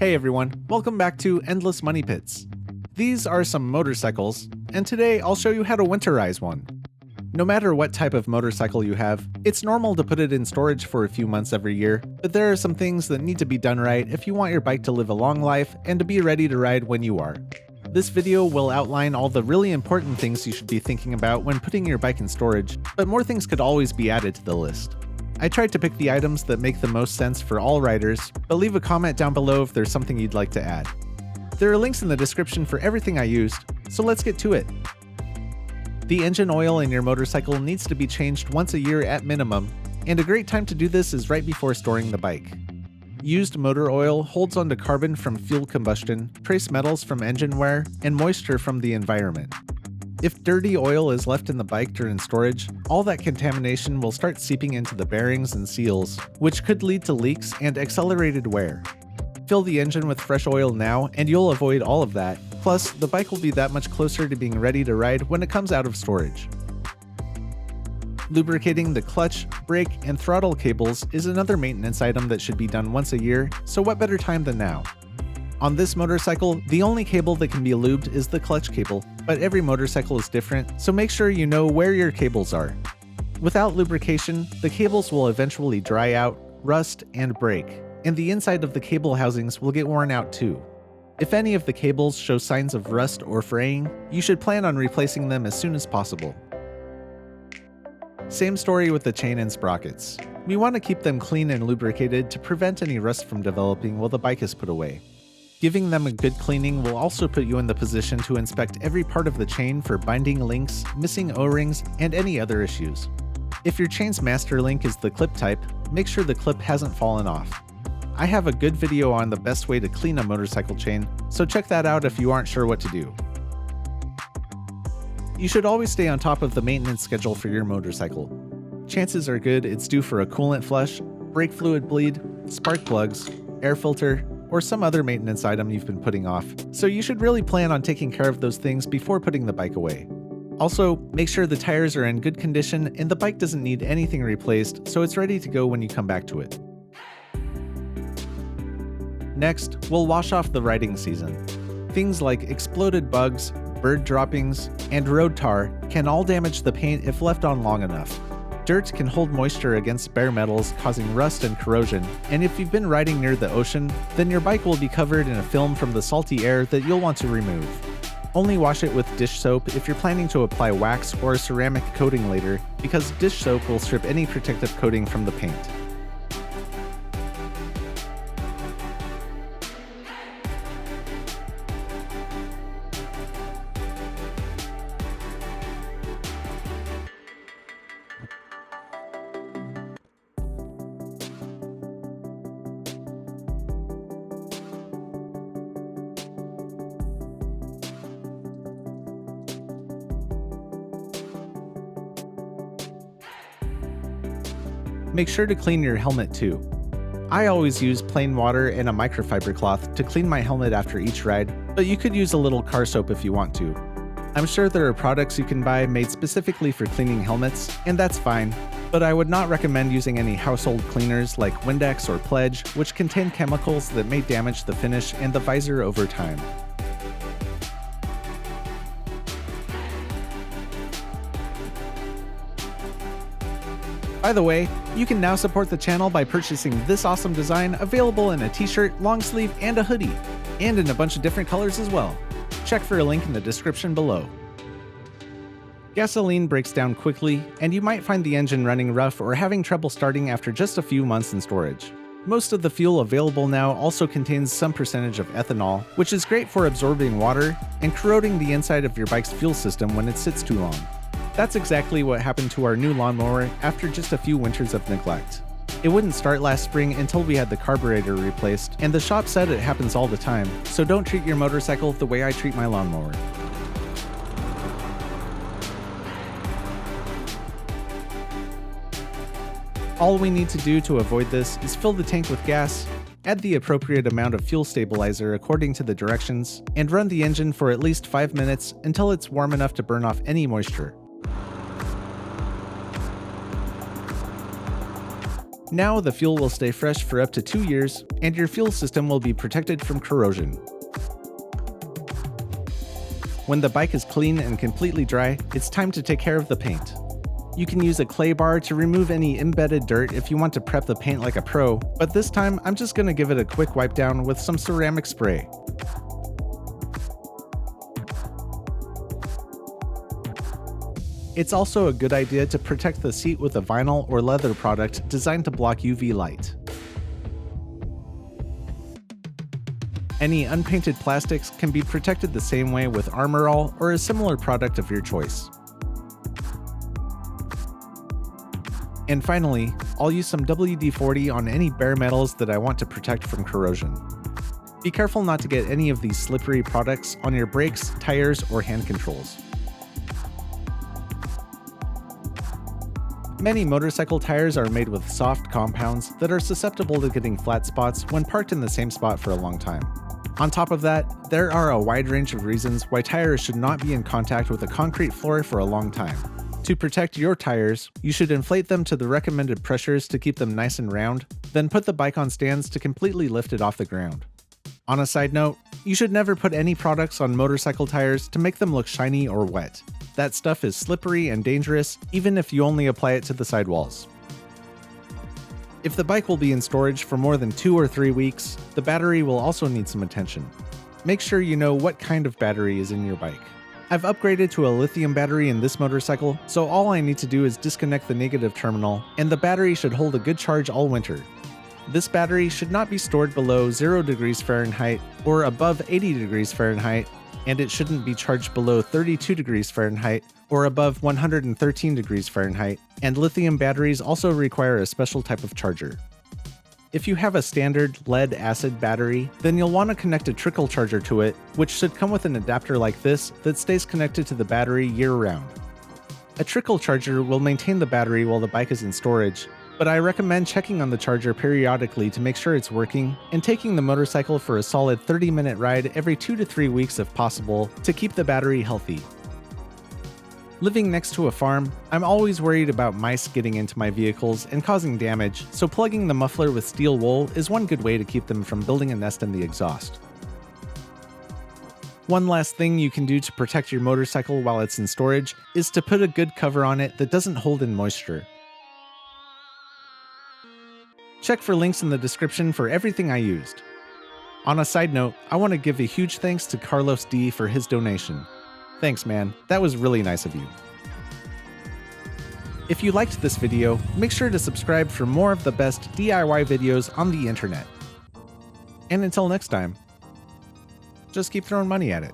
Hey everyone, welcome back to Endless Money Pits. These are some motorcycles, and today I'll show you how to winterize one. No matter what type of motorcycle you have, it's normal to put it in storage for a few months every year, but there are some things that need to be done right if you want your bike to live a long life and to be ready to ride when you are. This video will outline all the really important things you should be thinking about when putting your bike in storage, but more things could always be added to the list. I tried to pick the items that make the most sense for all riders, but leave a comment down below if there's something you'd like to add. There are links in the description for everything I used, so let's get to it. The engine oil in your motorcycle needs to be changed once a year at minimum, and a great time to do this is right before storing the bike. Used motor oil holds onto carbon from fuel combustion, trace metals from engine wear, and moisture from the environment. If dirty oil is left in the bike during storage, all that contamination will start seeping into the bearings and seals, which could lead to leaks and accelerated wear. Fill the engine with fresh oil now and you'll avoid all of that, plus the bike will be that much closer to being ready to ride when it comes out of storage. Lubricating the clutch, brake, and throttle cables is another maintenance item that should be done once a year, so what better time than now? On this motorcycle, the only cable that can be lubed is the clutch cable, but every motorcycle is different, so make sure you know where your cables are. Without lubrication, the cables will eventually dry out, rust, and break, and the inside of the cable housings will get worn out too. If any of the cables show signs of rust or fraying, you should plan on replacing them as soon as possible. Same story with the chain and sprockets. We want to keep them clean and lubricated to prevent any rust from developing while the bike is put away. Giving them a good cleaning will also put you in the position to inspect every part of the chain for binding links, missing O-rings, and any other issues. If your chain's master link is the clip type, make sure the clip hasn't fallen off. I have a good video on the best way to clean a motorcycle chain, so check that out if you aren't sure what to do. You should always stay on top of the maintenance schedule for your motorcycle. Chances are good it's due for a coolant flush, brake fluid bleed, spark plugs, air filter, or some other maintenance item you've been putting off, so you should really plan on taking care of those things before putting the bike away. Also, make sure the tires are in good condition and the bike doesn't need anything replaced, so it's ready to go when you come back to it. Next, we'll wash off the riding season. Things like exploded bugs, bird droppings, and road tar can all damage the paint if left on long enough. Dirt can hold moisture against bare metals, causing rust and corrosion, and if you've been riding near the ocean, then your bike will be covered in a film from the salty air that you'll want to remove. Only wash it with dish soap if you're planning to apply wax or a ceramic coating later, because dish soap will strip any protective coating from the paint. Make sure to clean your helmet too. I always use plain water and a microfiber cloth to clean my helmet after each ride, but you could use a little car soap if you want to. I'm sure there are products you can buy made specifically for cleaning helmets, and that's fine, but I would not recommend using any household cleaners like Windex or Pledge, which contain chemicals that may damage the finish and the visor over time. By the way, you can now support the channel by purchasing this awesome design available in a t-shirt, long sleeve, and a hoodie, and in a bunch of different colors as well. Check for a link in the description below. Gasoline breaks down quickly, and you might find the engine running rough or having trouble starting after just a few months in storage. Most of the fuel available now also contains some percentage of ethanol, which is great for absorbing water and corroding the inside of your bike's fuel system when it sits too long. That's exactly what happened to our new lawnmower after just a few winters of neglect. It wouldn't start last spring until we had the carburetor replaced, and the shop said it happens all the time, so don't treat your motorcycle the way I treat my lawnmower. All we need to do to avoid this is fill the tank with gas, add the appropriate amount of fuel stabilizer according to the directions, and run the engine for at least 5 minutes until it's warm enough to burn off any moisture. Now the fuel will stay fresh for up to 2 years, and your fuel system will be protected from corrosion. When the bike is clean and completely dry, it's time to take care of the paint. You can use a clay bar to remove any embedded dirt if you want to prep the paint like a pro, but this time I'm just going to give it a quick wipe down with some ceramic spray. It's also a good idea to protect the seat with a vinyl or leather product designed to block UV light. Any unpainted plastics can be protected the same way with Armor All or a similar product of your choice. And finally, I'll use some WD-40 on any bare metals that I want to protect from corrosion. Be careful not to get any of these slippery products on your brakes, tires, or hand controls. Many motorcycle tires are made with soft compounds that are susceptible to getting flat spots when parked in the same spot for a long time. On top of that, there are a wide range of reasons why tires should not be in contact with a concrete floor for a long time. To protect your tires, you should inflate them to the recommended pressures to keep them nice and round, then put the bike on stands to completely lift it off the ground. On a side note, you should never put any products on motorcycle tires to make them look shiny or wet. That stuff is slippery and dangerous, even if you only apply it to the sidewalls. If the bike will be in storage for more than 2 or 3 weeks, the battery will also need some attention. Make sure you know what kind of battery is in your bike. I've upgraded to a lithium battery in this motorcycle, so all I need to do is disconnect the negative terminal, and the battery should hold a good charge all winter. This battery should not be stored below 0 degrees Fahrenheit or above 80 degrees Fahrenheit, and it shouldn't be charged below 32 degrees Fahrenheit or above 113 degrees Fahrenheit, and lithium batteries also require a special type of charger. If you have a standard lead-acid battery, then you'll want to connect a trickle charger to it, which should come with an adapter like this that stays connected to the battery year-round. A trickle charger will maintain the battery while the bike is in storage, but I recommend checking on the charger periodically to make sure it's working, and taking the motorcycle for a solid 30-minute ride every 2 to 3 weeks if possible to keep the battery healthy. Living next to a farm, I'm always worried about mice getting into my vehicles and causing damage, so plugging the muffler with steel wool is one good way to keep them from building a nest in the exhaust. One last thing you can do to protect your motorcycle while it's in storage is to put a good cover on it that doesn't hold in moisture. Check for links in the description for everything I used. On a side note, I want to give a huge thanks to Carlos D for his donation. Thanks, man. That was really nice of you. If you liked this video, make sure to subscribe for more of the best DIY videos on the internet. And until next time, just keep throwing money at it.